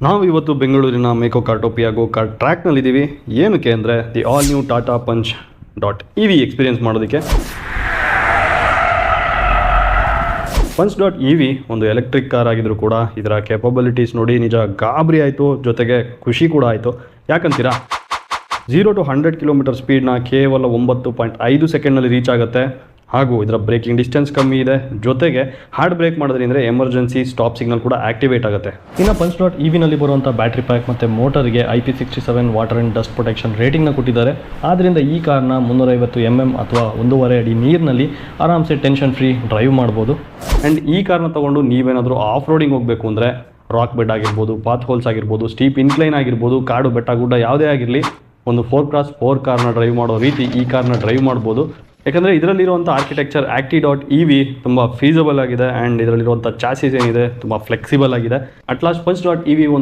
ನಾವು ಇವತ್ತು ಬೆಂಗಳೂರಿನ ಮೇಕೋ ಕಾರ್ಟೋಪಿಯಾ ಗೋ ಕಾರ್ಟ್ ಟ್ರ್ಯಾಕ್ನಲ್ಲಿದ್ದೀವಿ. ಏನಕ್ಕೆ ಅಂದರೆ the all new Tata punch .EV experience ಮಾಡೋದಕ್ಕೆ. Punch.EV ಒಂದು ಎಲೆಕ್ಟ್ರಿಕ್ ಕಾರ್ ಆಗಿದ್ರು ಕೂಡ ಇದರ ಕೆಪಬಿಲಿಟೀಸ್ ನೋಡಿ ನಿಜ ಗಾಬರಿ ಆಯಿತು, ಜೊತೆಗೆ ಖುಷಿ ಕೂಡ ಆಯಿತು. ಯಾಕಂತೀರಾ, 0 to 100 km ಸ್ಪೀಡ್ನ ಕೇವಲ 9.5 ಸೆಕೆಂಡ್ನಲ್ಲಿ ರೀಚ್ ಆಗುತ್ತೆ. ಹಾಗೂ ಇದರ ಬ್ರೇಕಿಂಗ್ ಡಿಸ್ಟೆನ್ಸ್ ಕಮ್ಮಿ ಇದೆ, ಜೊತೆಗೆ ಹಾರ್ಡ್ ಬ್ರೇಕ್ ಮಾಡೋದ್ರಿಂದ ಎಮರ್ಜೆನ್ಸಿ ಸ್ಟಾಪ್ ಸಿಗ್ನಲ್ ಕೂಡ ಆಕ್ಟಿವೇಟ್ ಆಗುತ್ತೆ. ಇನ್ನು Punch.EVನಲ್ಲಿ ಬರುವಂಥ ಬ್ಯಾಟ್ರಿ ಪ್ಯಾಕ್ ಮತ್ತು ಮೋಟರ್ಗೆ IP67 water and dust protection ರೇಟಿಂಗ್ನ ಕೊಟ್ಟಿದ್ದಾರೆ. ಆದ್ದರಿಂದ ಈ ಕಾರ್ನ 350 mm ಅಥವಾ 1.5 ಅಡಿ ನೀರಿನಲ್ಲಿ ಆರಾಮ್ಸೆ ಟೆನ್ಷನ್ ಫ್ರೀ ಡ್ರೈವ್ ಮಾಡ್ಬೋದು. ಆ್ಯಂಡ್ ಈ ಕಾರ್ನ ತೊಗೊಂಡು ನೀವೇನಾದರೂ ಆಫ್ ರೋಡಿಂಗ್ ಹೋಗಬೇಕು ಅಂದರೆ ರಾಕ್ ಬೆಡ್ ಆಗಿರ್ಬೋದು, ಪಾತ್ ಹೋಲ್ಸ್ ಆಗಿರ್ಬೋದು, ಸ್ಟೀಪ್ ಇನ್ಕ್ಲೈನ್ ಆಗಿರ್ಬೋದು, ಕಾಡು ಬೆಟ್ಟ ಗುಡ್ಡ ಯಾವುದೇ ಆಗಿರಲಿ, ಒಂದು 4x4 ಕಾರ್ನ ಡ್ರೈವ್ ಮಾಡೋ ರೀತಿ ಈ ಕಾರ್ನ ಡ್ರೈವ್ ಮಾಡ್ಬೋದು. ಯಾಕಂದರೆ ಇದರಲ್ಲಿರುವಂಥ ಆರ್ಕಿಟೆಕ್ಚರ್ Acti.EV ತುಂಬ ಫೀಸಬಲ್ ಆಗಿದೆ. ಆ್ಯಂಡ್ ಇದರಲ್ಲಿರುವಂಥ ಚಾಸಿಸ್ ಏನಿದೆ ತುಂಬ ಫ್ಲೆಕ್ಸಿಬಲ್ ಆಗಿದೆ. ಅಟ್ ಲಾಸ್ಟ್ Punch.EV ಒಂದು